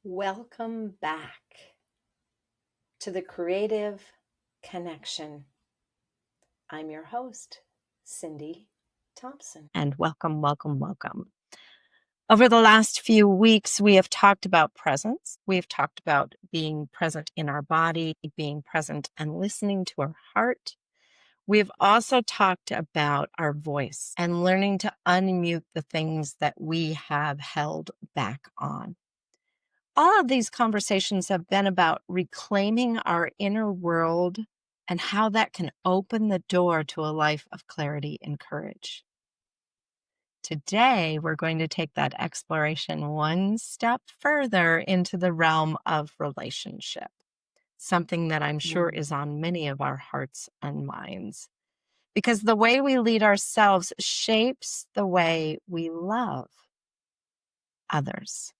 Welcome back to the Creative Connection. I'm your host, Cyndi Thomsen. And welcome, welcome, welcome. Over the last few weeks, we have talked about presence. We have talked about being present in our body, being present and listening to our heart. We've also talked about our voice and learning to unmute the things that we have held back on. All of these conversations have been about reclaiming our inner world and how that can open the door to a life of clarity and courage. Today, we're going to take that exploration one step further into the realm of relationship, something that I'm sure is on many of our hearts and minds. Because the way we lead ourselves shapes the way we love others.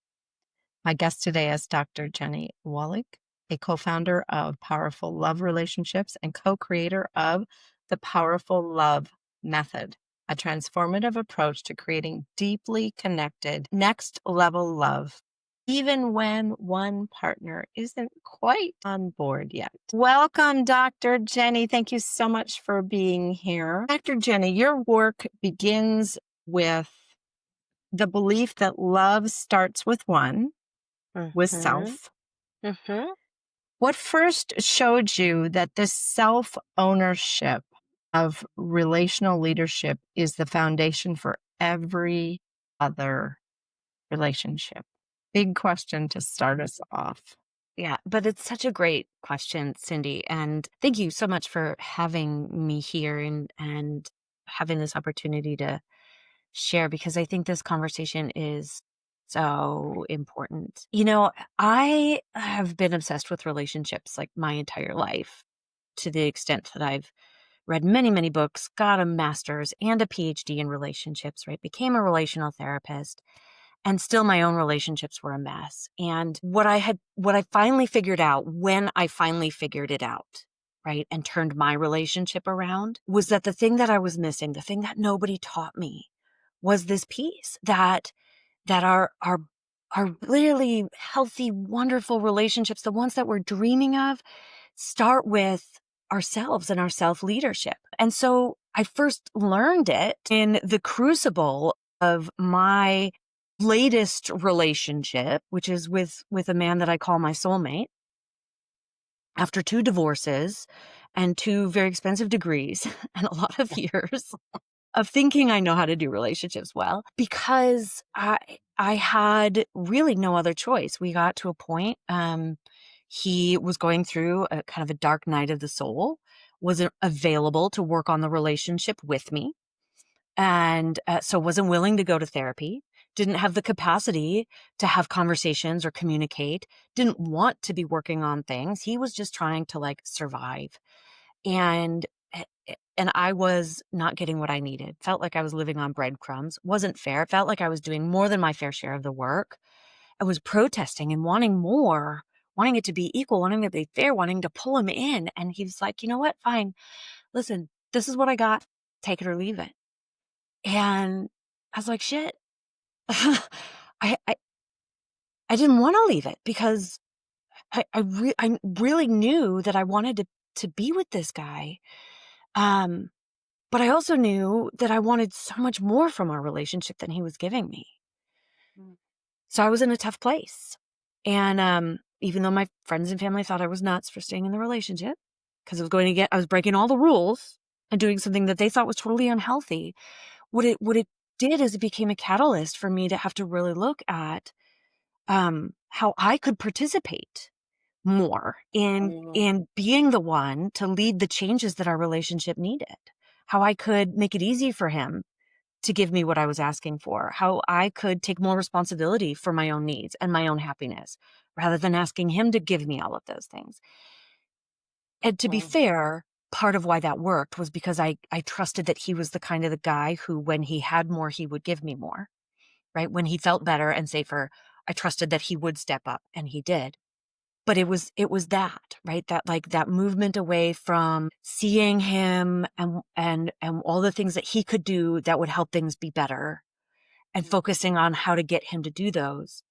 My guest today is Dr. Jeni Wahlig, a co-founder of PowerfuLove Relationships and co-creator of the PowerfuLove Method, a transformative approach to creating deeply connected, next-level love, even when one partner isn't quite on board yet. Welcome, Dr. Jeni. Thank you so much for being here. Dr. Jeni, your work begins with the belief that love starts with one, with self. What first showed you that this self-ownership of relational leadership is the foundation for every other relationship? Big question to start us off. Yeah, but it's such a great question, Cyndi. And thank you so much for having me here and having this opportunity to share, because I think this conversation is so important. You know, I have been obsessed with relationships like my entire life, to the extent that I've read many, many books, got a master's and a PhD in relationships, right? Became a relational therapist. And still my own relationships were a mess. And what I finally figured out when I finally figured it out, right, and turned my relationship around, was that the thing that I was missing, the thing that nobody taught me, was this piece that our really healthy, wonderful relationships, the ones that we're dreaming of, start with ourselves and our self-leadership. And so I first learned it in the crucible of my latest relationship, which is with a man that I call my soulmate, after 2 divorces and 2 very expensive degrees and a lot of years of thinking I know how to do relationships well, because I had really no other choice. We got to a point, he was going through a kind of a dark night of the soul, wasn't available to work on the relationship with me, and so wasn't willing to go to therapy, didn't have the capacity to have conversations or communicate, didn't want to be working on things. He was just trying to like survive. And and I was not getting what I needed. Felt like I was living on breadcrumbs. Wasn't fair. Felt like I was doing more than my fair share of the work. I was protesting and wanting more, wanting it to be equal, wanting it to be fair, wanting to pull him in. And he was like, you know what? Fine. Listen, this is what I got. Take it or leave it. And I was like, shit. I, I I didn't want to leave it, because I really knew that I wanted to be with this guy. But I also knew that I wanted so much more from our relationship than he was giving me. So I was in a tough place. And even though my friends and family thought I was nuts for staying in the relationship, because I was breaking all the rules and doing something that they thought was totally unhealthy, what it did is it became a catalyst for me to have to really look at how I could participate more in being the one to lead the changes that our relationship needed, how I could make it easy for him to give me what I was asking for, how I could take more responsibility for my own needs and my own happiness, rather than asking him to give me all of those things. And to be fair, part of why that worked was because I trusted that he was the kind of the guy who, when he had more, he would give me more, right? When he felt better and safer, I trusted that he would step up, and he did. But it was that, right? That like that movement away from seeing him and all the things that he could do that would help things be better, and focusing on how to get him to do those,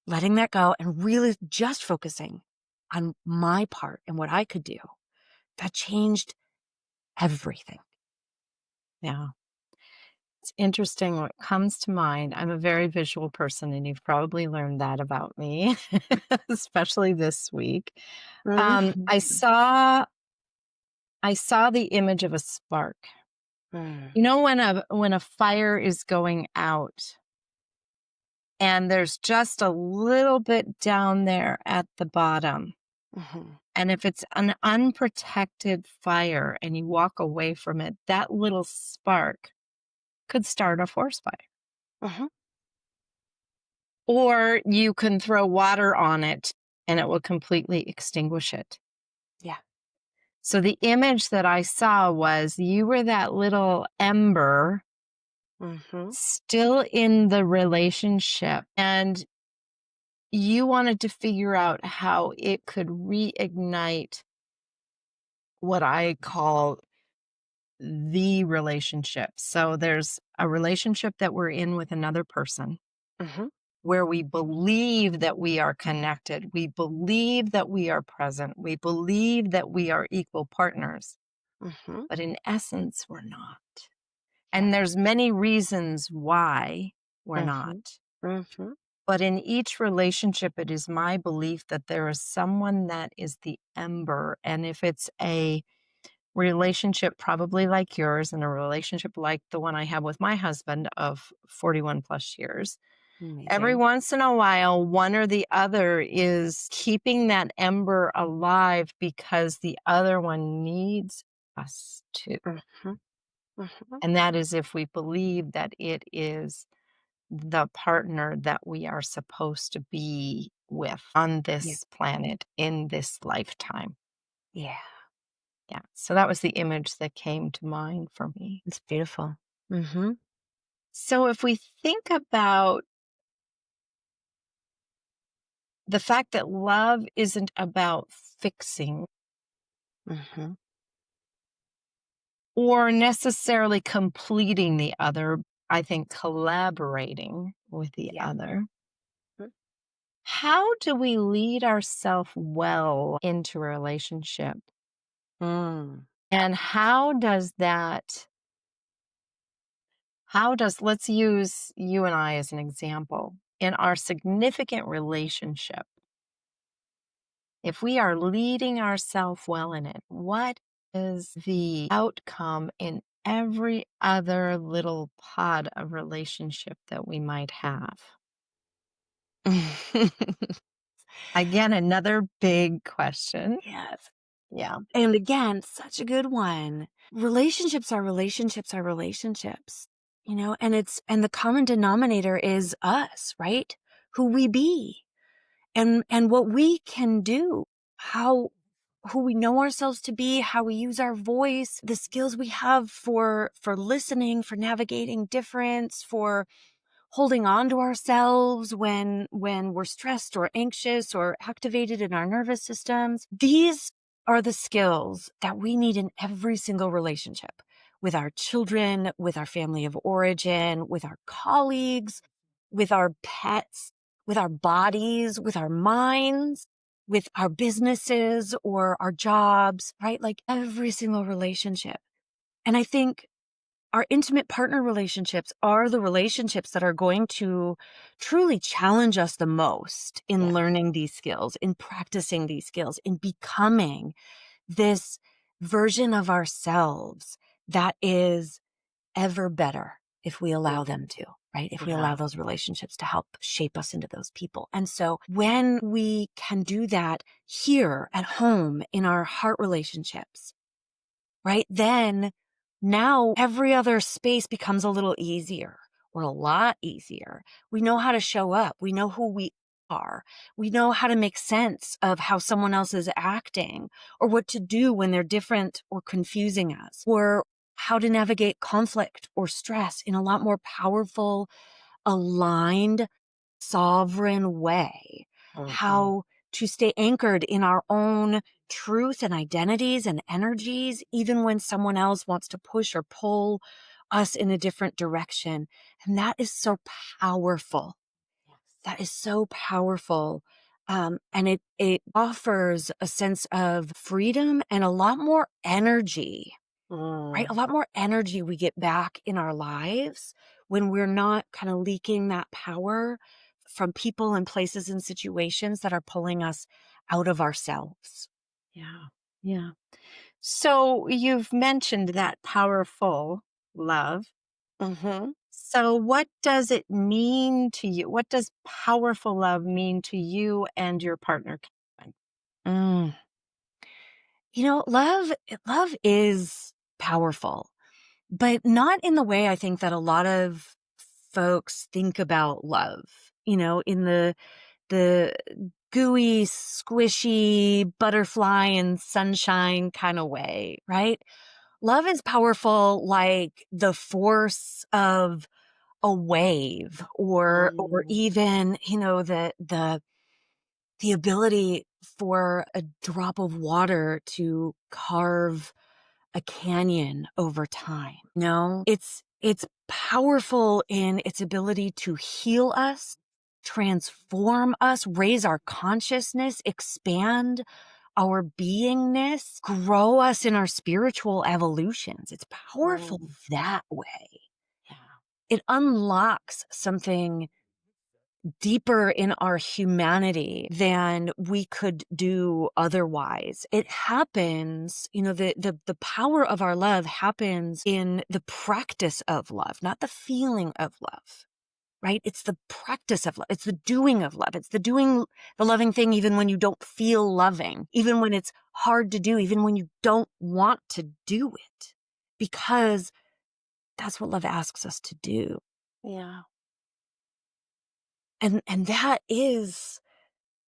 letting that go and really just focusing on my part and what I could do, that changed everything. Yeah. It's interesting what comes to mind. I'm a very visual person, and you've probably learned that about me, especially this week. Mhm. I saw the image of a spark. Mm. You know, when a fire is going out and there's just a little bit down there at the bottom. Mhm. And if it's an unprotected fire and you walk away from it, that little spark could start a forest fire. Mhm. Or you can throw water on it and it will completely extinguish it. Yeah. So the image that I saw was you were that little ember Mhm. still in the relationship, and you wanted to figure out how it could reignite what I call the relationship. So there's a relationship that we're in with another person Mhm. where we believe that we are connected. We believe that we are present. We believe that we are equal partners, Mhm. but in essence, we're not. Yeah. And there's many reasons why we're not. Mhm. Mhm. But in each relationship, it is my belief that there is someone that is the ember. And if it's a relationship probably like yours and a relationship like the one I have with my husband of 41 plus years, every Amazing. once in a while, one or the other is keeping that ember alive because the other one needs us to. Mhm. Mhm. And that is if we believe that it is the partner that we are supposed to be with on Yeah. this planet in this lifetime. Yeah. Yeah. So that was the image that came to mind for me. It's beautiful. Mhm. So if we think about the fact that love isn't about fixing Mhm. or necessarily completing the other, I think collaborating with the Yeah. other. Mm. How do we lead ourselves well into a relationship? Mm. And let's use you and I as an example. In our significant relationship, if we are leading ourselves well in it, what is the outcome in every other little pod of relationship that we might have? Again, another big question. Yes. Yeah. And again, such a good one. Relationships are relationships are relationships, and the common denominator is us, right? Who we be and what we can do, who we know ourselves to be, how we use our voice, the skills we have for listening, for navigating difference, for holding on to ourselves when we're stressed or anxious or activated in our nervous systems. These are the skills that we need in every single relationship, with our children, with our family of origin, with our colleagues, with our pets, with our bodies, with our minds, with our businesses or our jobs, right? Like every single relationship. And I think our intimate partner relationships are the relationships that are going to truly challenge us the most in Yeah. learning these skills, in practicing these skills, in becoming this version of ourselves that is ever better if we allow them to, right? If we allow those relationships to help shape us into those people. And so when we can do that here at home in our heart relationships, right? Then now every other space becomes a little easier or a lot easier. We know how to show up. We know who we are. We know how to make sense of how someone else is acting or what to do when they're different or confusing us, or how to navigate conflict or stress in a lot more powerful, aligned, sovereign way. How to stay anchored in our own truth and identities and energies, even when someone else wants to push or pull us in a different direction. And that is so powerful. that is so powerful. And it offers a sense of freedom and a lot more energy, right? A lot more energy we get back in our lives when we're not kind of leaking that power from people and places and situations that are pulling us out of ourselves. Yeah. Yeah. So you've mentioned that powerful love. Mm-hmm. So what does it mean to you? What does powerful love mean to you and your partner, Kevin? Mm. Love is powerful, but not in the way I think that a lot of folks think about love, in the gooey, squishy, butterfly and sunshine kind of way, right? Love is powerful like the force of a wave or even, the ability for a drop of water to carve a canyon over time. No, it's powerful in its ability to heal us, transform us, raise our consciousness, expand our beingness, grow us in our spiritual evolutions. It's powerful that way. Yeah. It unlocks something deeper in our humanity than we could do otherwise. It happens, the power of our love happens in the practice of love, not the feeling of love, right? It's the practice of love. It's the doing of love. It's the doing the loving thing even when you don't feel loving, even when it's hard to do, even when you don't want to do it, because that's what love asks us to do. Yeah. And that is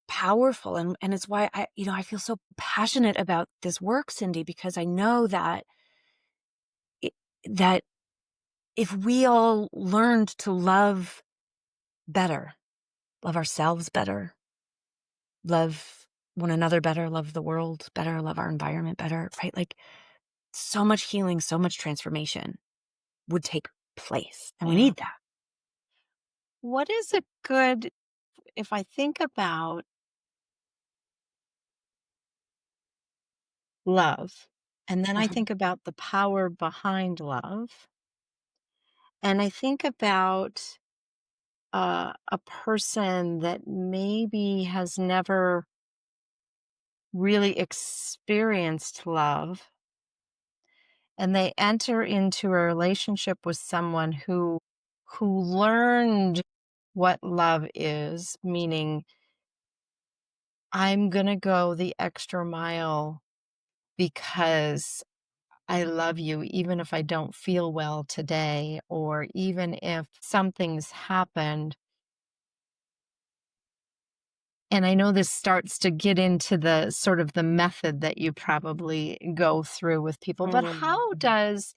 powerful. And it's why I feel so passionate about this work, Cyndi, because I know that that if we all learned to love better, love ourselves better, love one another better, love the world better, love our environment better, right? Like so much healing, so much transformation would take place. And we Yeah. need that. What is a good, if I think about love, and then I Mhm. think about the power behind love, and I think about a person that maybe has never really experienced love, and they enter into a relationship with someone who learned what love is, meaning I'm going to go the extra mile because I love you, even if I don't feel well today, or even if something's happened. And I know this starts to get into the sort of the method that you probably go through with people, but how does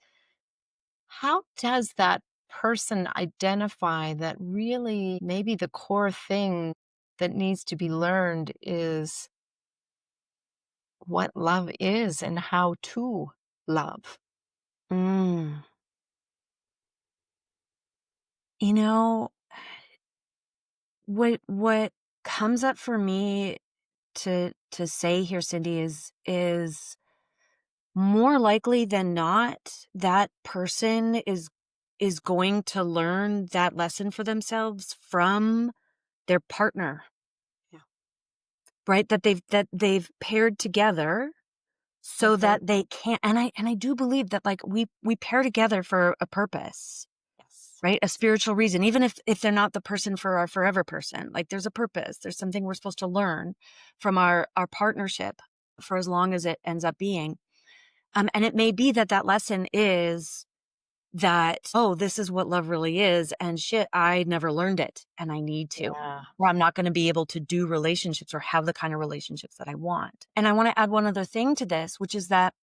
that person identify that really maybe the core thing that needs to be learned is what love is and how to love? Mm. You know, what comes up for me to say here, Cyndi, is more likely than not, that person is going to learn that lesson for themselves from their partner. Yeah. Right? That they've paired together so that they can't, and I do believe that like we pair together for a purpose, Yes. right? A spiritual reason, even if they're not the person for our forever person. Like there's a purpose. There's something we're supposed to learn from our partnership for as long as it ends up being. And it may be that lesson is that, oh, this is what love really is. And shit, I never learned it and I need to, Yeah. or I'm not going to be able to do relationships or have the kind of relationships that I want. And I want to add one other thing to this, which is that,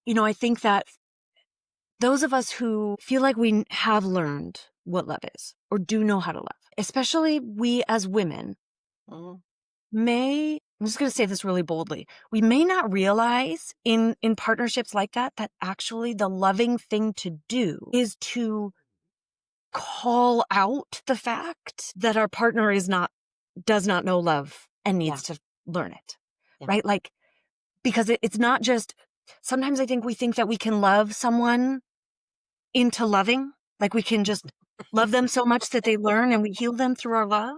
I think that those of us who feel like we have learned what love is or do know how to love, especially we as women, Mhm. I'm just going to say this really boldly. We may not realize in partnerships like that actually the loving thing to do is to call out the fact that our partner does not know love and needs to learn it. Yeah. Right? Like, because it's not just, sometimes I think we think that we can love someone into loving, like we can just love them so much that they learn and we heal them through our love.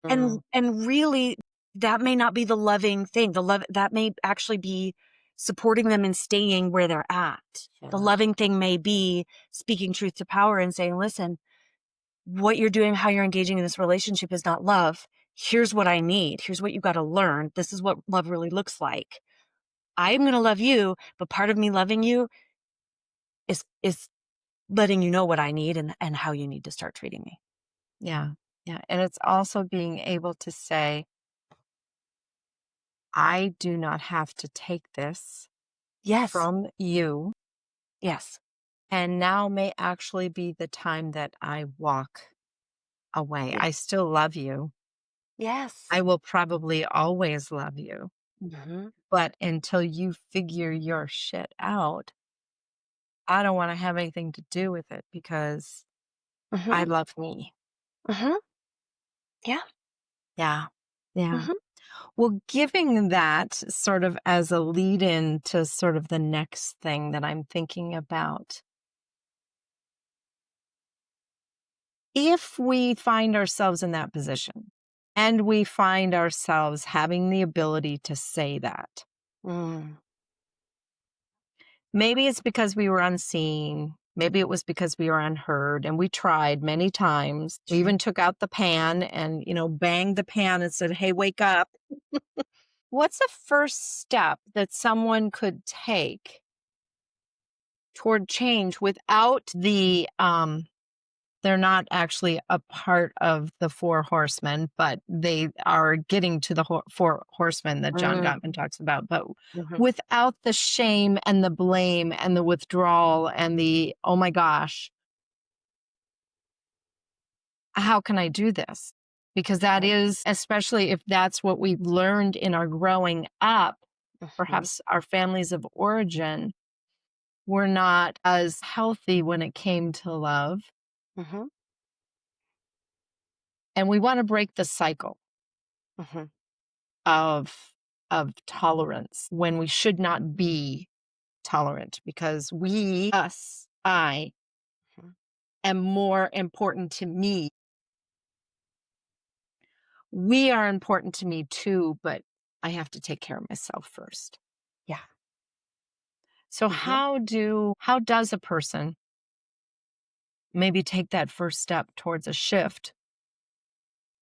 And really, that may not be the loving thing. The love, that may actually be supporting them in staying where they're at. The loving thing may be speaking truth to power and saying, listen, what you're doing, how you're engaging in this relationship is not love. Here's what I need. Here's what you got to learn. This is what love really looks like. I'm going to love you, but part of me loving you is letting you know what I need and how you need to start treating me. Yeah. Yeah. And it's also being able to say, I do not have to take this from you. Yes. And now may actually be the time that I walk away. Yeah. I still love you. Yes. I will probably always love you. Mm-hmm. But until you figure your shit out, I don't want to have anything to do with it because I love me. Mm-hmm. Yeah. Yeah. Yeah. Mm-hmm. Well, giving that sort of as a lead in to sort of the next thing that I'm thinking about. If we find ourselves in that position and we find ourselves having the ability to say that, maybe it's because we were unseen. Maybe it was because we were unheard and we tried many times. We even took out the pan and, banged the pan and said, hey, wake up. What's the first step that someone could take toward change without they're not actually a part of the four horsemen, but they are getting to the four horsemen that John Gottman talks about, but without the shame and the blame and the withdrawal and the, oh my gosh, how can I do this? Because that is, especially if that's what we've learned in our growing up, perhaps our families of origin were not as healthy when it came to love. And we want to break the cycle of tolerance when we should not be tolerant because I am more important to me. We are important to me too, but I have to take care of myself first. Yeah. So how does a person maybe take that first step towards a shift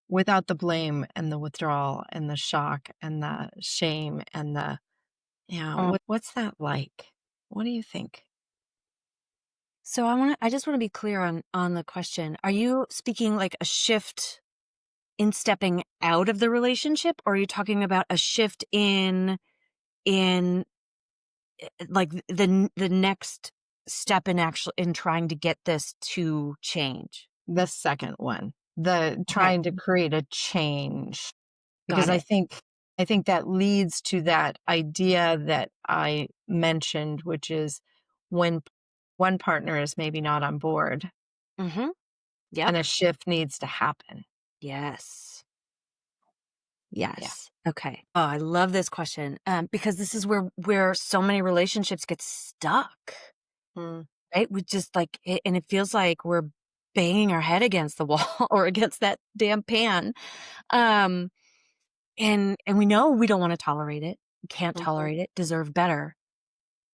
without the blame and the withdrawal and the shock and the shame and the, what's that like? What do you think? So I just want to be clear on the question. Are you speaking like a shift in stepping out of the relationship, or are you talking about a shift in like the next step in trying to get this to change? The second one, the trying to create a change, because I think that leads to that idea that I mentioned, which is when one partner is maybe not on board and a shift needs to happen. Yes. Okay. Oh, I love this question because this is where so many relationships get stuck. Right? We just and it feels like we're banging our head against the wall or against that damn pan. And we know we don't want to tolerate it. We can't tolerate it, deserve better,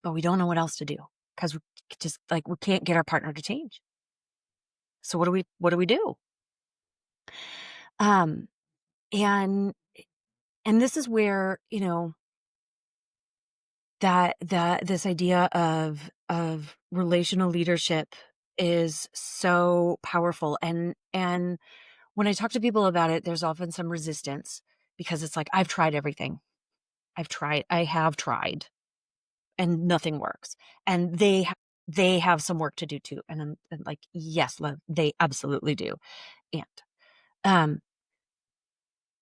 but we don't know what else to do because we just we can't get our partner to change. So what do we do? And this is where, that this idea of relational leadership is so powerful. And when I talk to people about it, there's often some resistance because it's like, I've tried everything. I have tried and nothing works. And they have some work to do too. And I'm like, yes, love, they absolutely do. And,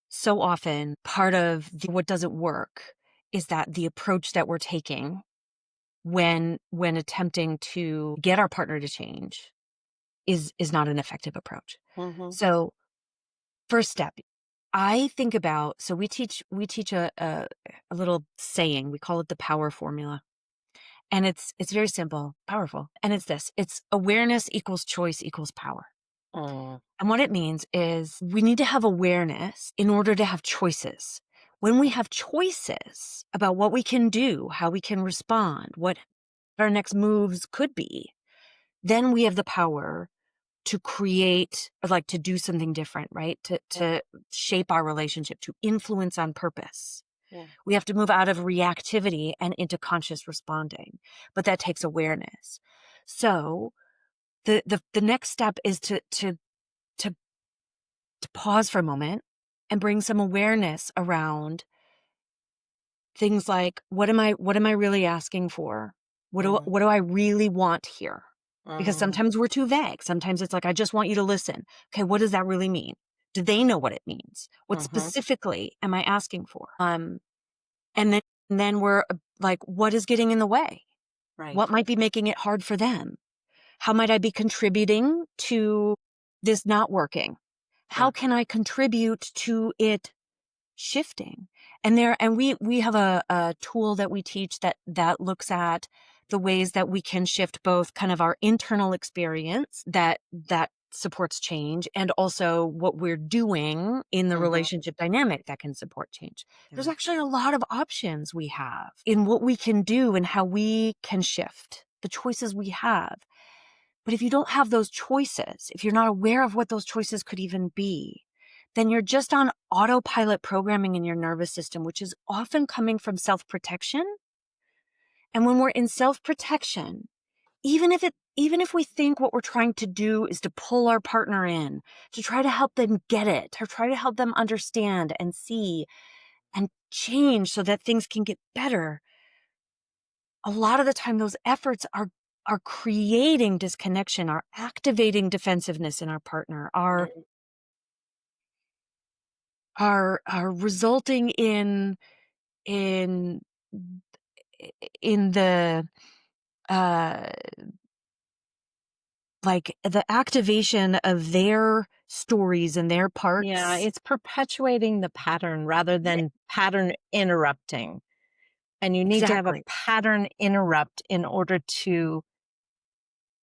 so often part of what doesn't work is that the approach that we're taking when attempting to get our partner to change is not an effective approach. Mm-hmm. So first step, I think about, so we teach a little saying, we call it the power formula. And it's very simple, powerful. And it's this, it's awareness equals choice equals power. Mm. And what it means is we need to have awareness in order to have choices. When we have choices about what we can do, how we can respond, what our next moves could be, then we have the power to create, or like to do something different, right? To shape our relationship, to influence on purpose. Yeah. We have to move out of reactivity and into conscious responding, but that takes awareness. So the next step is to pause for a moment and bring some awareness around things like, what am I really asking for? Mm. What do I really want here? Because Mm. sometimes we're too vague. Sometimes it's like, I just want you to listen. Okay, what does that really mean? Do they know what it means? What Mhm. specifically am I asking for? And then we're like, what is getting in the way? Right. What might be making it hard for them? How might I be contributing to this not working? How Yeah. can I contribute to it shifting? And we have a tool that we teach that looks at the ways that we can shift both kind of our internal experience that supports change, and also what we're doing in the Mhm. relationship dynamic that can support change. There's Yeah. actually a lot of options we have in what we can do and how we can shift the choices we have. But if you don't have those choices, if you're not aware of what those choices could even be, then you're just on autopilot programming in your nervous system, which is often coming from self-protection. And when we're in self-protection, even if we think what we're trying to do is to pull our partner in, to try to help them get it, or try to help them understand and see and change so that things can get better, a lot of the time those efforts are creating disconnection, are activating defensive-ness in our partner, are resulting in in the uh like the activation of their stories and their Yeah, parts. it's perpetuating the pattern rather Yeah, than pattern interrupting. And you need to have a exactly. pattern interrupt in order to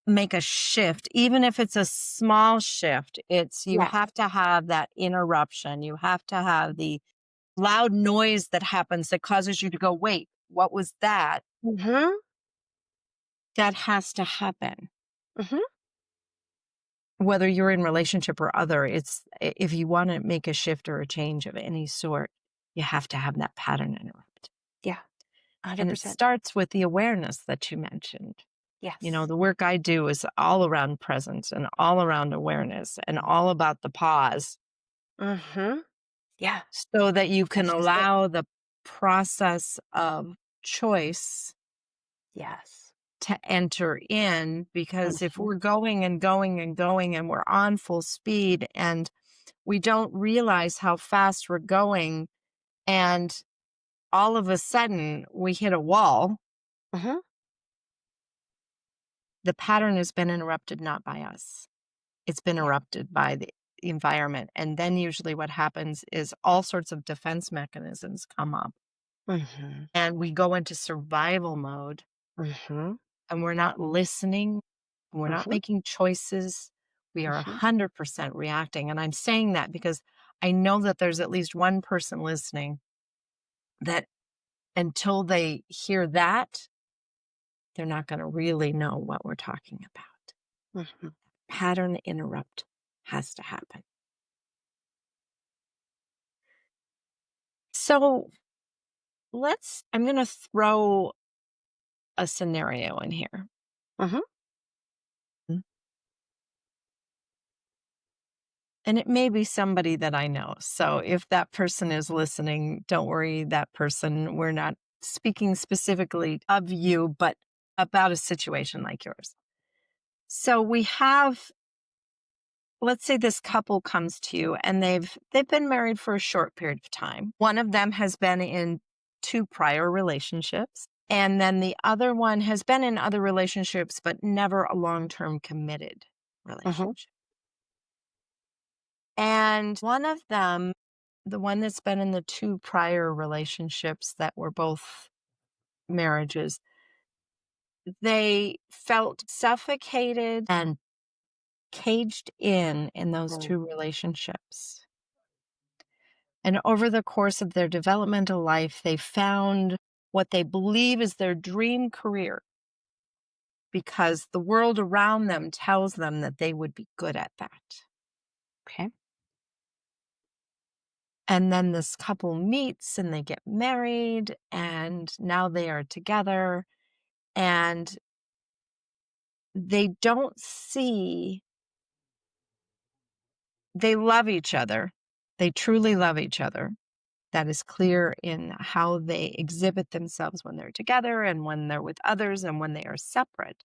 make a shift. Even if it's a small shift, you Yes. have to have that interruption. You have to have the loud noise that happens that causes you to go, wait, what was that? Mm-hmm. That has to happen. Mm-hmm. Whether you're in relationship or other, if you want to make a shift or a change of any sort, you have to have that pattern interrupt. Yeah. And it 100%. starts with the awareness that you mentioned. Yes. The work I do is all around presence and all around awareness and all about the pause, Mm-hmm. Yeah. so that you can That's just it. allow the process of choice Yes. to enter in. Because if Mm-hmm. we're going and going and going and we're on full speed and we don't realize how fast we're going, and all of a sudden we hit a wall, Mm-hmm. the pattern has been interrupted not by us. It's been Yeah. interrupted by the environment. And then usually what happens is all sorts of defense mechanisms come up Mm-hmm. and we go into survival mode, Mm-hmm. and we're not listening. We're not Mm-hmm. making choices. We are Mm-hmm. 100% reacting. And I'm saying that because I know that there's at least one person listening that until they hear that, they're not going to really know what we're talking about. Mm-hmm. Pattern interrupt has to happen. So I'm going to throw a scenario in here. Mm-hmm. And it may be somebody that I know. So if that person is listening, don't worry, that person, we're not speaking specifically of you, but about a situation like yours. So we have, let's say this couple comes to you and they've been married for a short period of time. One of them has been in 2 prior relationships, and then the other one has been in other relationships, but never a long-term committed Mhm. relationship. And one of them, the one that's been in the two prior relationships that were both marriages, they felt suffocated and caged in those Mm. two relationships. And over the course of their developmental life, they found what they believe is their dream career because the world around them tells them that they would be good at that. Okay. And then this couple meets and they get married, and now they are together, and they don't see, they love each other. They truly love each other. That is clear in how they exhibit themselves when they're together and when they're with others and when they are separate.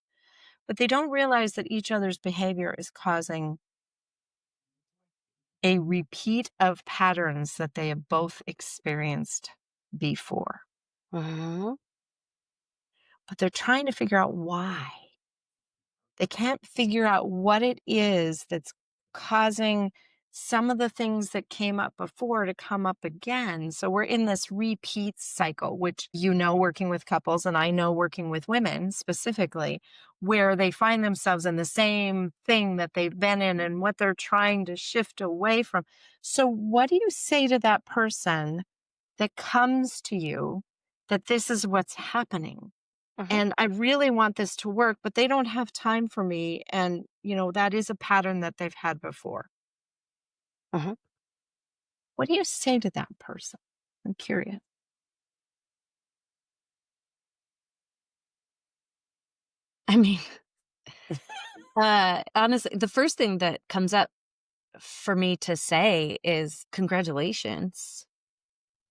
But they don't realize that each other's behavior is causing a repeat of patterns that they have both experienced before. Mhm. But they're trying to figure out why. They can't figure out what it is that's causing some of the things that came up before to come up again. So we're in this repeat cycle, which working with couples, and I know working with women specifically, where they find themselves in the same thing that they've been in and what they're trying to shift away from. So what do you say to that person that comes to you that this is what's happening? Mhm. And I really want this to work, but they don't have time for me. And, that is a pattern that they've had before. Mhm. What do you say to that person? I'm curious. I mean, honestly, the first thing that comes up for me to say is congratulations.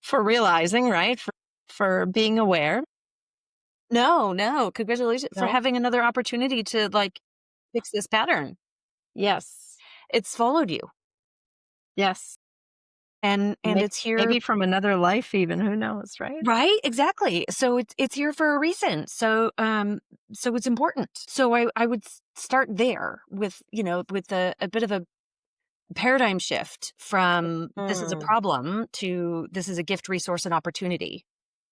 For realizing, right? For being aware. No, no, congratulations for No? having another opportunity to like fix this pattern. Yes. It's followed you Yes. and it's here. Maybe from another life, even. Who knows, right? Right? Exactly. So it's here for a reason. So it's important. So I would start there with, with a bit of a paradigm shift from this is a Mm, problem to this is a gift, resource, and opportunity.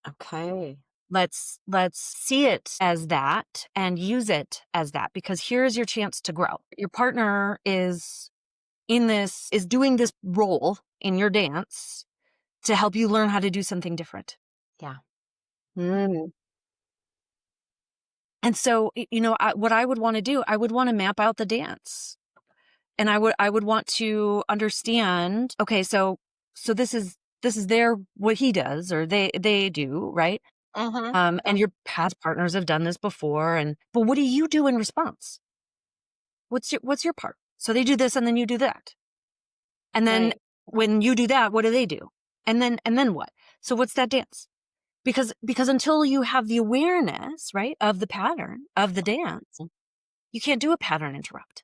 okay. Let's see it as that and use it as that, because here's your chance to grow. Your partner is doing this role in your dance to help you learn how to do something different. Yeah. Mm, And so, what I would want to do, I would want to map out the dance, and I would want to understand. Okay, so this is their what he does or they do, right? mm-hmm. And your past partners have done this before, but what do you do in response? What's your part? So they do this, and then you do that, and then Right. when you do that, what do they do? And then what? So what's that dance? Because until you have the awareness, right, of the pattern of the dance, you can't do a pattern interrupt.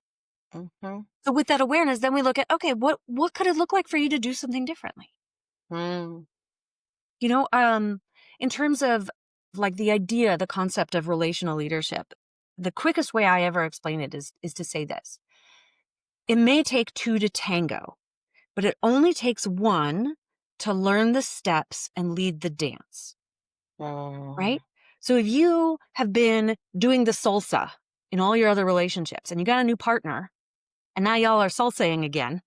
Mm-hmm. So with that awareness, then we look at, okay, what could it look like for you to do something differently? Mm, You know, in terms of like the concept of relational leadership, the quickest way I ever explain it is to say this. It may take two to tango, but it only takes one to learn the steps and lead the dance, mm, right? So if you have been doing the salsa in all your other relationships and you got a new partner and now y'all are salsaing again,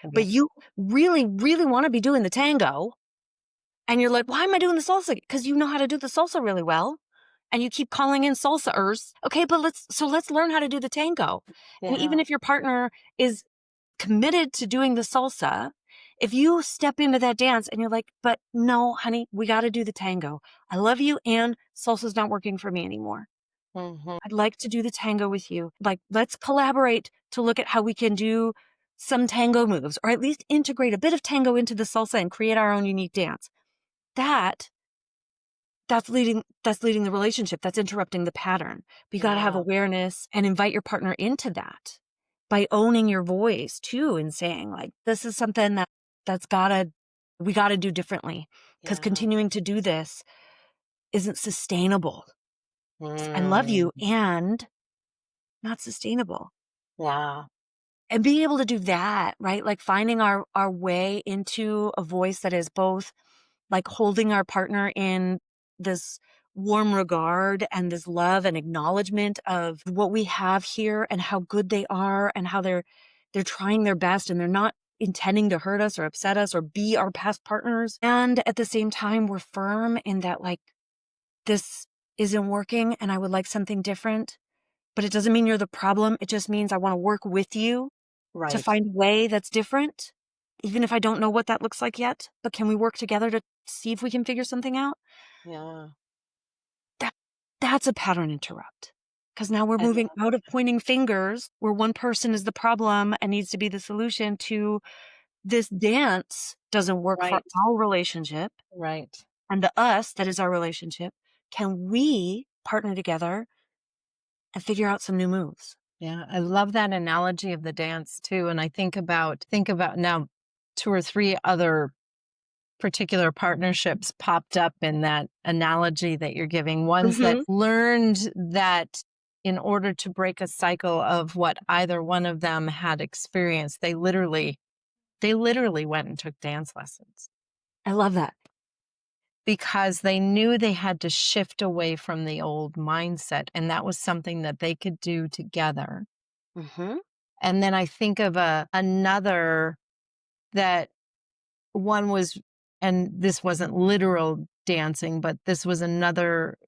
yeah. but you really, really want to be doing the tango. And you're like, why am I doing the salsa? Because you know how to do the salsa really well. And you keep calling in salsaers. Okay, but let's learn how to do the tango. And even Yeah. if your partner is committed to doing the salsa, if you step into that dance and you're like, but no, honey, we got to do the tango. I love you and salsa's not working for me anymore. Mm-hmm. I'd like to do the tango with you. Like, let's collaborate to look at how we can do some tango moves or at least integrate a bit of tango into the salsa and create our own unique dance. That that's leading the relationship. That's interrupting the pattern. But you got to have Yeah. awareness and invite your partner into that by owning your voice too and saying like, this is something we gotta do differently because Yeah. continuing to do this isn't sustainable. I love Mm, you and not sustainable. Yeah. And being able to do that, right? Like finding our way into a voice that is both like holding our partner in this warm regard and this love and acknowledgement of what we have here and how good they are and how they're trying their best and they're not intending to hurt us or upset us or be our past partners. And at the same time, we're firm in that like this isn't working and I would like something different. But it doesn't mean you're the problem. It just means I want to work with you to Right. find a way that's different, even if I don't know what that looks like yet. But can we work together to see if we can figure something out? Yeah. That that's a pattern interrupt. Because now we're I moving love out of pointing fingers where one person is the problem and needs to be the solution to this dance doesn't work for Right. our relationship Right. and the us that is our relationship. Can we partner together and figure out some new moves? Yeah, I love that analogy of the dance too. And I think about now 2 or 3 other particular partnerships popped up in that analogy that you're giving. Ones that Mm-hmm. learned that in order to break a cycle of what either one of them had experienced, they literally went and took dance lessons I love that. because they knew they had to shift away from the old mindset. And that was something that they could do together. Mm-hmm. And then I think of another that one was, and this wasn't literal dancing, but this was another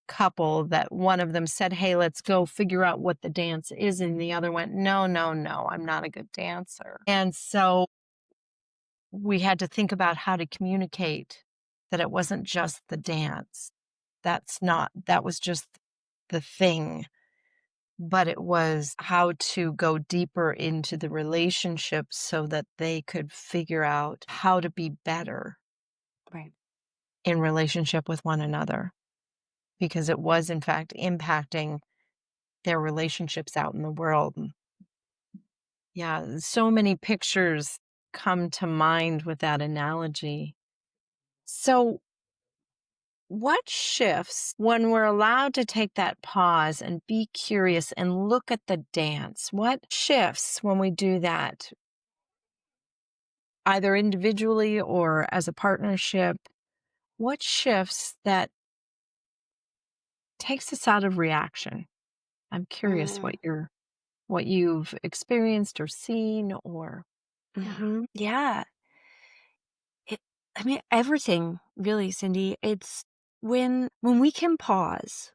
couple that one of them said, "Hey, let's go figure out what the dance is." And the other went, "No, no, no, I'm not a good dancer." And so we had to think about how to communicate that it wasn't just the dance. That was just the thing, but it was how to go deeper into the relationship so that they could figure out how to be better Right. in relationship with one another, because it was in fact impacting their relationships out in the world. And yeah, so many pictures come to mind with that analogy. So what shifts when we're allowed to take that pause and be curious and look at the dance? What shifts when we do that, either individually or as a partnership? What shifts that takes us out of reaction? I'm curious Mm. what you've experienced or seen or yeah. Mhm. Yeah. It I mean, everything really, Cyndi. It's when we can pause,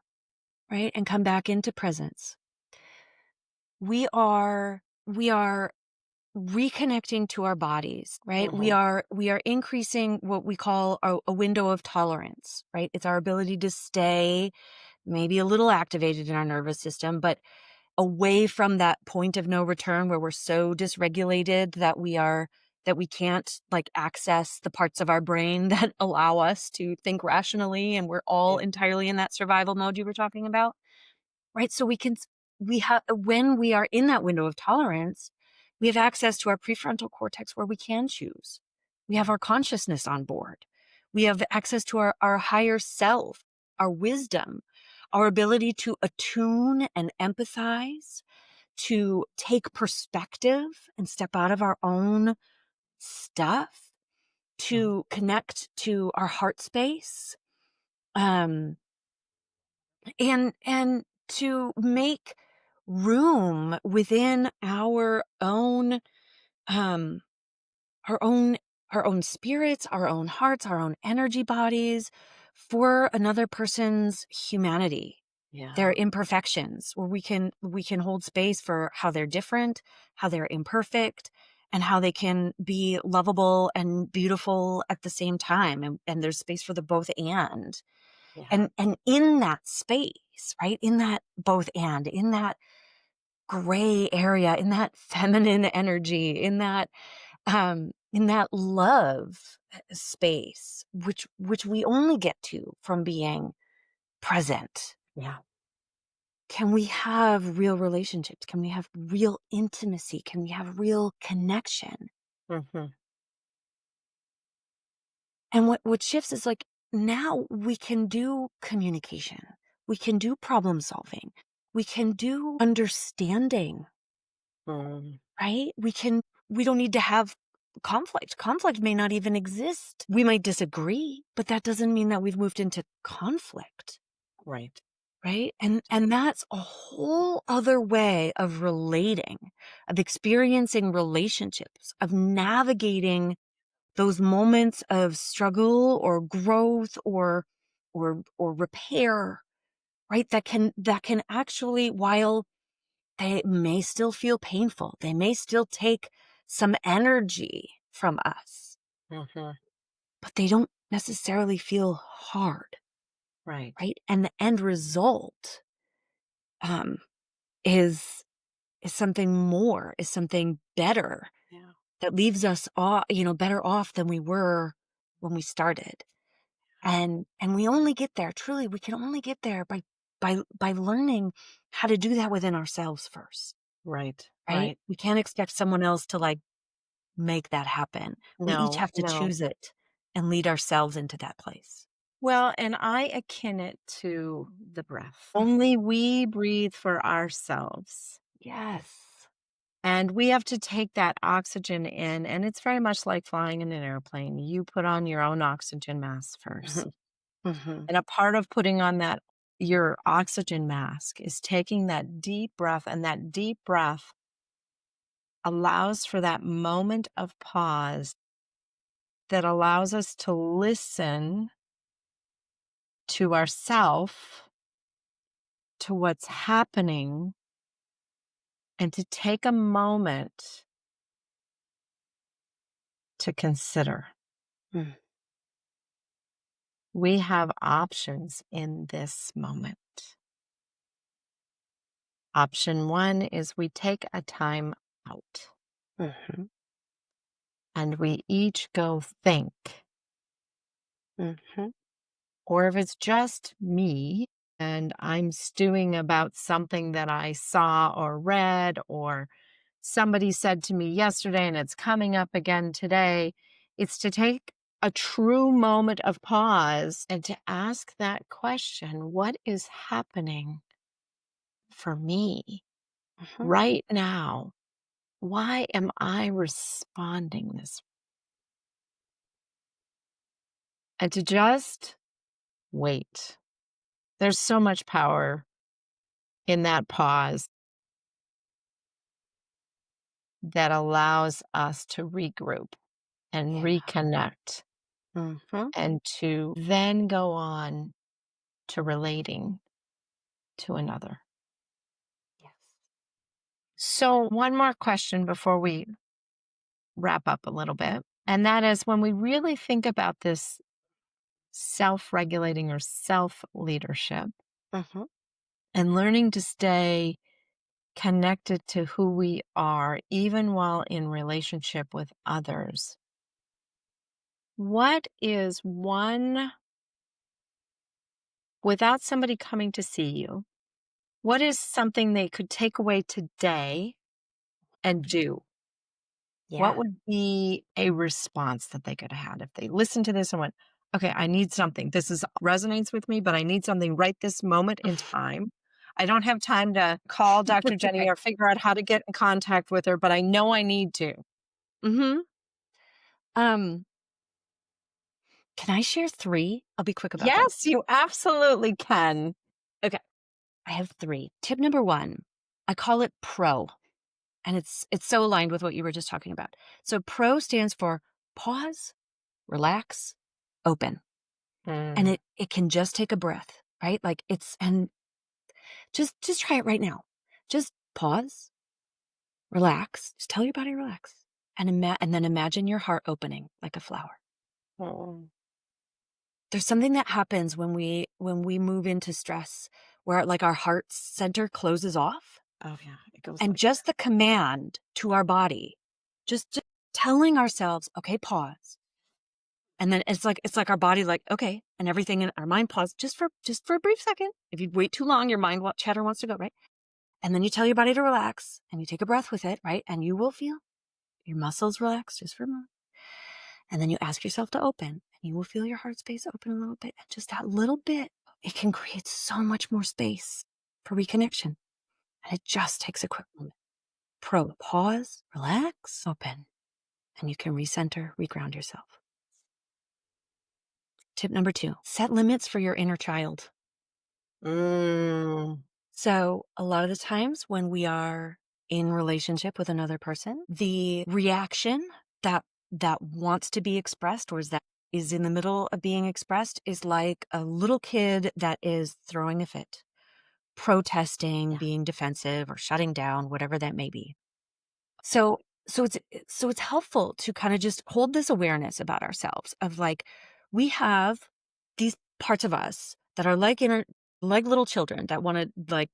right, and come back into presence, we are reconnecting to our bodies, right? We Mhm. are we are increasing what we call a window of tolerance, right? It's our ability to stay maybe a little activated in our nervous system, but away from that point of no return where we're so dysregulated that we can't like access the parts of our brain that allow us to think rationally and we're all Yeah. entirely in that survival mode you were talking about, right? So we have when we are in that window of tolerance, we have access to our prefrontal cortex where we can choose. We have our consciousness on board. We have access to our higher self, our wisdom, our ability to attune and empathize, to take perspective and step out of our own stuff, Mhm. to connect to our heart space, um, and to make room within um, our own our own spirits, our own hearts, our own energy bodies for another person's humanity, their Yeah. imperfections, where we can hold space for how they're different, how they're imperfect, and how they can be lovable and beautiful at the same time. And there's space for the both and. Yeah. And in that space, right? In that both and, in that gray area, in that feminine energy, in that love space, which we only get to from being present. Yeah. Can we have real relationships? Can we have real intimacy? Can we have real connection? Mhm. And what shifts is like now we can do communication. We can do problem solving. We can do understanding, Mm. right? We don't need to have conflict. Conflict may not even exist. We might disagree, but that doesn't mean that we've moved into conflict, Right. right? And that's a whole other way of relating, of experiencing relationships, of navigating those moments of struggle or growth or repair, right? That can actually, while they may still feel painful, they may still take some energy from us, Mhm. but they don't necessarily feel hard, Right. right? And the end result um, is something more, is something better Yeah. that leaves us better off than we were when we started. And we only get there, truly, we can only get there by learning how to do that within ourselves first, Right. right? Right. We can't expect someone else to like make that happen. We each No, have to no. choose it and lead ourselves into that place. Well, and I akin it to The breath. only we breathe for ourselves. Yes. And we have to take that oxygen in. And it's very much like flying in an airplane. You put on your own oxygen mask first. Mhm. And a part of putting on that your oxygen mask is taking that deep breath, and that deep breath allows for that moment of pause that allows us to listen to ourself, to what's happening, and to take a moment to consider. Mm. We have options in this moment. Option one is we take a time out Mhm. and we each go think. Mhm. Or if it's just me and I'm stewing about something that I saw or read, or somebody said to me yesterday and it's coming up again today, it's to take a true moment of pause and to ask that question: what is happening for me Mhm. right now? Why am I responding this? And to just wait. There's so much power in that pause that allows us to regroup and Yeah. reconnect Mhm. and to then go on to relating to another. Yes. So, one more question before we wrap up a little bit. And that is, when we really think about this self regulating or self leadership Mhm. and learning to stay connected to who we are, even while in relationship with others, what is one, without somebody coming to see you, what is something they could take away today and do? What Yeah. would be a response that they could have had if they listened to this and went, okay, I need something. This is resonates with me, but I need something right this moment in time. I don't have time to call Dr. Jenny Right. or figure out how to get in contact with her, but I know I need to. Mm-hmm. Um, can I share three? I'll be quick about them. Yes, you absolutely can. Okay. I have three. Tip number one, I call it PRO. And it's so aligned with what you were just talking about. So PRO stands for pause, relax, open. And Mm. it can just take a breath, right? Like and just try it right now. Just pause, relax, just tell your body relax. And then imagine your heart opening like a flower. Oh. There's something that happens when we move into stress where like our heart center closes off, Oh, yeah. It goes and like just the command to our body, just telling ourselves, okay, pause. And then it's like our body like, okay, and everything in our mind pause just for a brief second. If you wait too long, your mind chatter wants to go, right? And then you tell your body to relax and you take a breath with it, right? And you will feel your muscles relax just for a moment. And then you ask yourself to open and you will feel your heart space open a little bit. And just that little bit, it can create so much more space for reconnection. And it just takes a quick moment. Pro, pause, relax, open, and you can recenter, reground yourself. Tip number 2, set limits for your inner child. Mm. So a lot of the times when we are in relationship with another person, the reaction that wants to be expressed, or is in the middle of being expressed, is like a little kid that is throwing a fit, protesting, Yeah. being defensive, or shutting down, whatever that may be. So it's helpful to kind of just hold this awareness about ourselves of like, we have these parts of us that are like like little children that want to like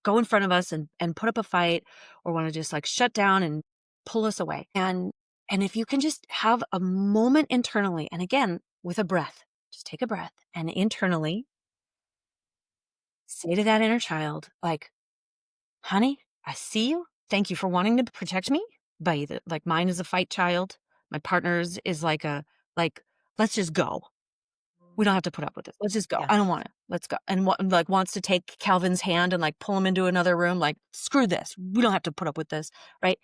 go in front of us and put up a fight, or want to just like shut down and pull us away. And if you can just have a moment internally, and again, with a breath, just take a breath and internally say to that inner child, like, honey, I see you. Thank you for wanting to protect me. But like mine is a fight child. My partner's is like let's just go. We don't have to put up with this. Let's just go. I don't Yes. want to. Let's go. And like wants to take Calvin's hand and like pull him into another room. Like, screw this. We don't have to put up with this. Right.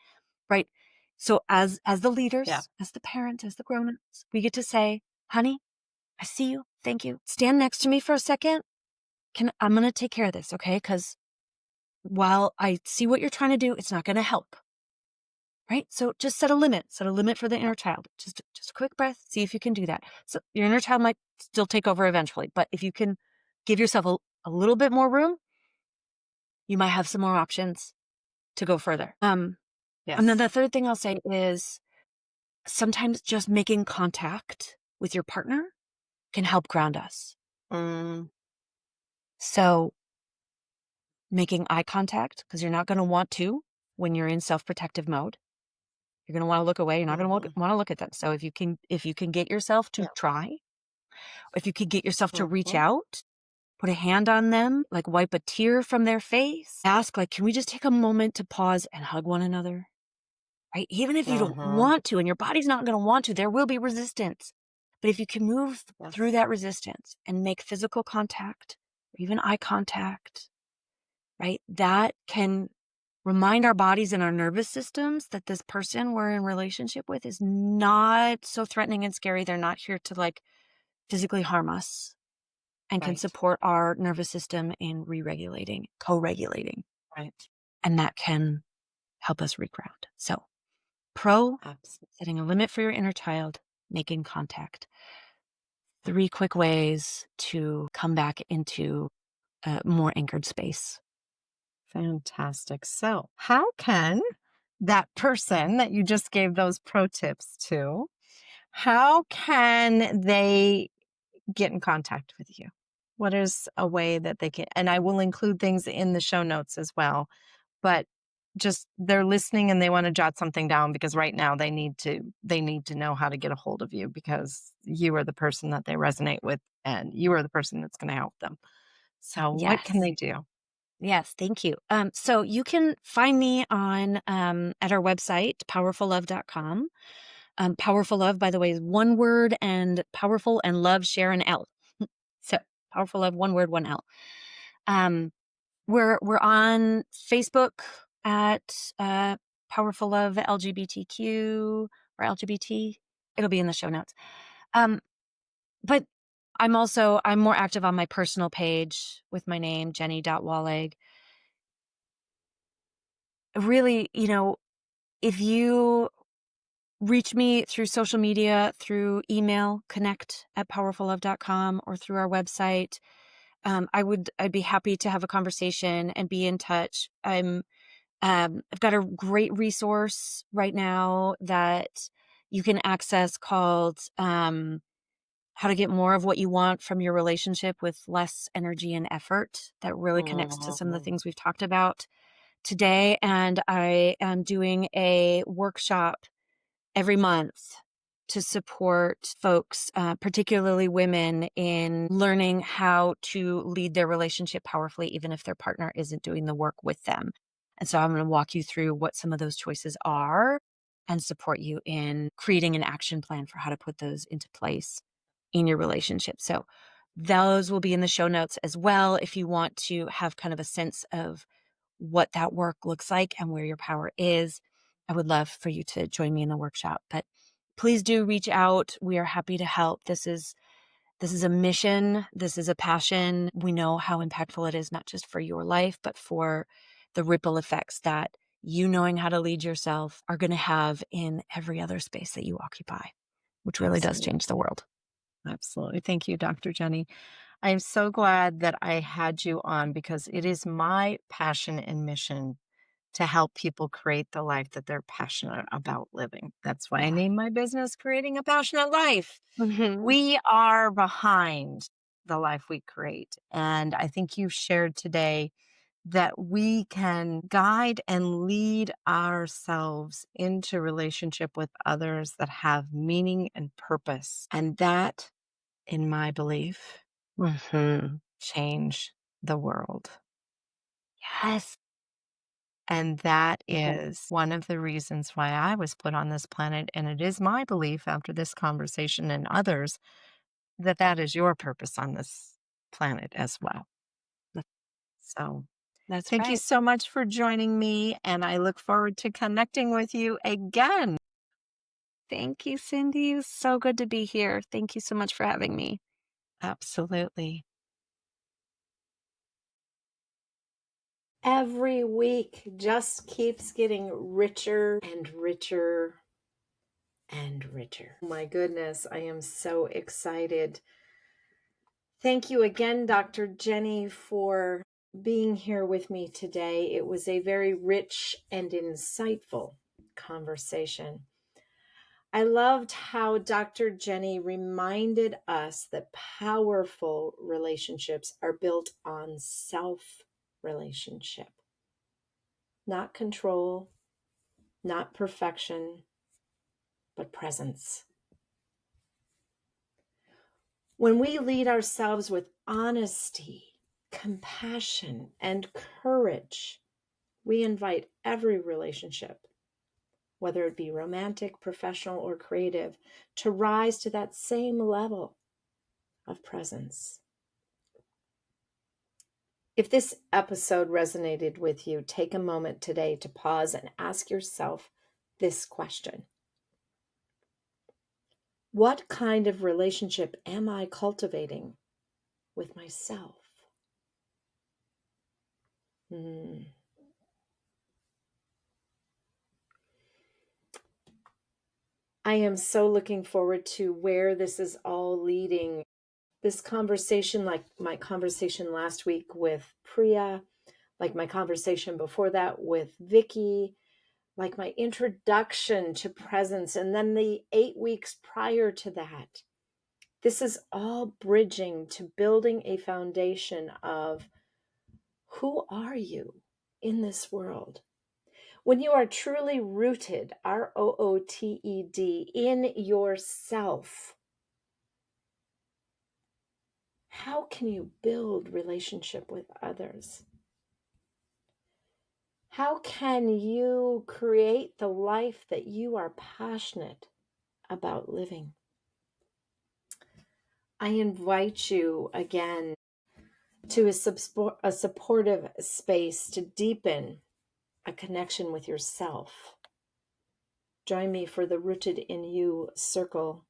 Right. So as the leaders, Yeah. as the parents, as the grown-ups, we get to say, honey, I see you. Thank you. Stand next to me for a second. I'm going to take care of this. Okay. Because while I see what you're trying to do, it's not going to help. Right? So just set a limit for the inner child. Just a quick breath. See if you can do that. So your inner child might still take over eventually, but if you can give yourself a little bit more room, you might have some more options to go further. And then Yes. the third thing I'll say is sometimes just making contact with your partner can help ground us. Mm. So making eye contact, because you're not going to want to when you're in self-protective mode. You're going to want to look away. You're not going to Mhm. want to look at them. So if you can get yourself to Yeah. try, if you could get yourself to reach Mhm. out, put a hand on them, like wipe a tear from their face, ask like, can we just take a moment to pause and hug one another? Right? Even if you don't Mhm. want to, and your body's not going to want to, there will be resistance. But if you can move through Yes. that resistance and make physical contact, or even eye contact, right? That can remind our bodies and our nervous systems that this person we're in relationship with is not so threatening and scary. They're not here to like physically harm us, and can Right. support our nervous system in re-regulating, co-regulating, Right. and that can help us reground. So pro, Absolutely. setting a limit for your inner child, making contact. 3 quick ways to come back into a more anchored space. Fantastic. So, how can that person that you just gave those pro tips to, how can they get in contact with you? What is a way that they can? And I will include things in the show notes as well, but just they're listening and they want to jot something down because right now they need to know how to get a hold of you because you are the person that they resonate with and you are the person that's going to help them. So, what can Yes. they do? Yes, thank you. So you can find me on at our website, powerfullove.com. Powerful Love, by the way, is one word, and powerful and love share an L. So Powerful Love, one word, one L. We're on Facebook at Powerful Love LGBTQ or LGBT. It'll be in the show notes. Um, but I'm more active on my personal page with my name, Jeni.Wahlig. Really, if you reach me through social media, through email, connect@powerfullove.com, or through our website, I'd be happy to have a conversation and be in touch. I've got a great resource right now that you can access called How to Get More of What You Want from Your Relationship with Less Energy and Effort, that really connects to some of the Mhm. things we've talked about today. And I am doing a workshop every month to support folks, particularly women, in learning how to lead their relationship powerfully, even if their partner isn't doing the work with them. And so I'm going to walk you through what some of those choices are and support you in creating an action plan for how to put those into place in your relationship. So those will be in the show notes as well if you want to have kind of a sense of what that work looks like and where your power is, I would love for you to join me in the workshop. But please do reach out. We are happy to help. This is a mission. This is a passion. We know how impactful it is, not just for your life, but for the ripple effects that you knowing how to lead yourself are going to have in every other space that you occupy, which really does change the world. Absolutely. Thank you, Dr. Jeni. I am so glad that I had you on because it is my passion and mission to help people create the life that they're passionate about living. That's why I named my business Creating a Passionate Life. We are behind the life we create. And I think you shared today that we can guide and lead ourselves into relationship with others that have meaning and purpose. And that, in my belief, change the world. Yes. And that is one of the reasons why I was put on this planet. And it is my belief after this conversation and others that that is your purpose on this planet as well. So That's thank you right. so much for joining me. And I look forward to connecting with you again. Thank you, Cyndi. It was so good to be here. Thank you so much for having me. Absolutely. Every week just keeps getting richer and richer and richer. Oh my goodness, I am so excited. Thank you again, Dr. Jeni, for being here with me today. It was a very rich and insightful conversation. I loved how Dr. Jeni reminded us that powerful relationships are built on self-relationship, not control, not perfection, but presence. When we lead ourselves with honesty, compassion, and courage, we invite every relationship, whether it be romantic, professional, or creative, to rise to that same level of presence. If this episode resonated with you, take a moment today to pause and ask yourself this question. What kind of relationship am I cultivating with myself? I am so looking forward to where this is all leading. This conversation, like my conversation last week with Priya, like my conversation before that with Vicky, like my introduction to presence, and then the 8 weeks prior to that. This is all bridging to building a foundation of who are you in this world? When you are truly rooted, ROOTED, in yourself, how can you build relationship with others? How can you create the life that you are passionate about living? I invite you again to a supportive space to deepen a connection with yourself. Join me for the Rooted in You circle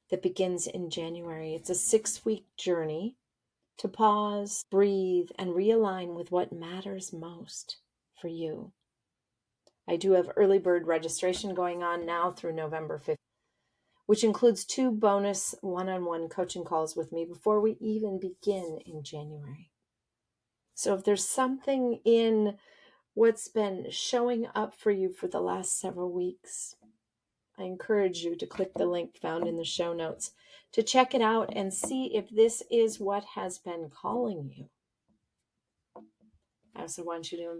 that begins in January. It's a 6-week journey to pause, breathe, and realign with what matters most for you. I do have early bird registration going on now through November 5th, which includes 2 bonus one-on-one coaching calls with me before we even begin in January. So if there's something in what's been showing up for you for the last several weeks, I encourage you to click the link found in the show notes to check it out and see if this is what has been calling you. I also want you to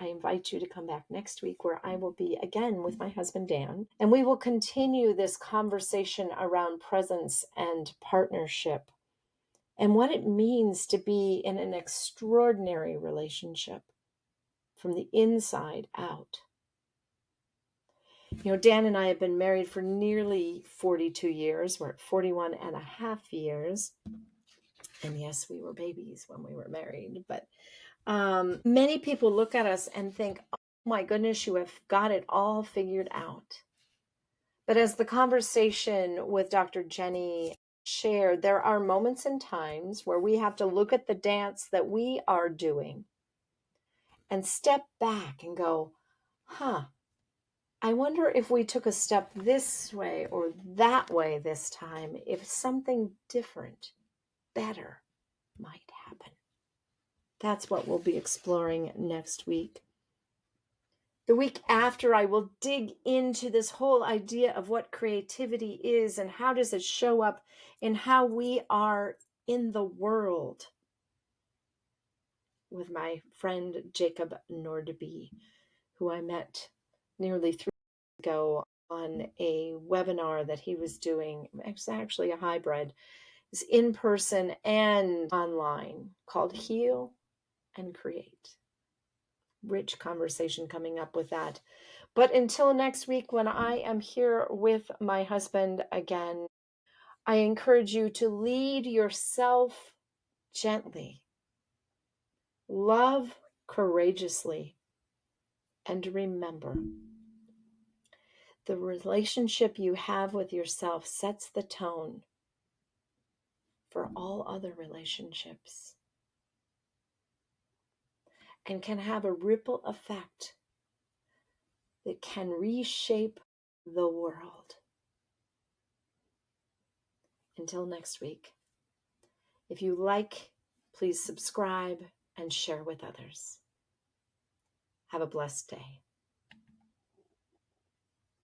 invite you to come back next week where I will be again with my husband, Dan, and we will continue this conversation around presence and partnership and what it means to be in an extraordinary relationship from the inside out. You know, Dan and I have been married for nearly 42 years. We're at 41 and a half years. And yes, we were babies when we were married, but Many people look at us and think, oh my goodness, you have got it all figured out. But as the conversation with Dr. Jeni shared, there are moments and times where we have to look at the dance that we are doing and step back and go, I wonder if we took a step this way or that way this time, if something different, better might happen. That's what we'll be exploring next week. The week after, I will dig into this whole idea of what creativity is and how does it show up in how we are in the world, with my friend Jacob Nordby, who I met nearly 3 years ago on a webinar that he was doing. It's actually a hybrid. It's in person and online, called Heal and Create. Rich conversation coming up with that. But until next week, when I am here with my husband again, I encourage you to lead yourself gently, love courageously, and remember, the relationship you have with yourself sets the tone for all other relationships and can have a ripple effect that can reshape the world. Until next week, if you like, please subscribe and share with others. Have a blessed day.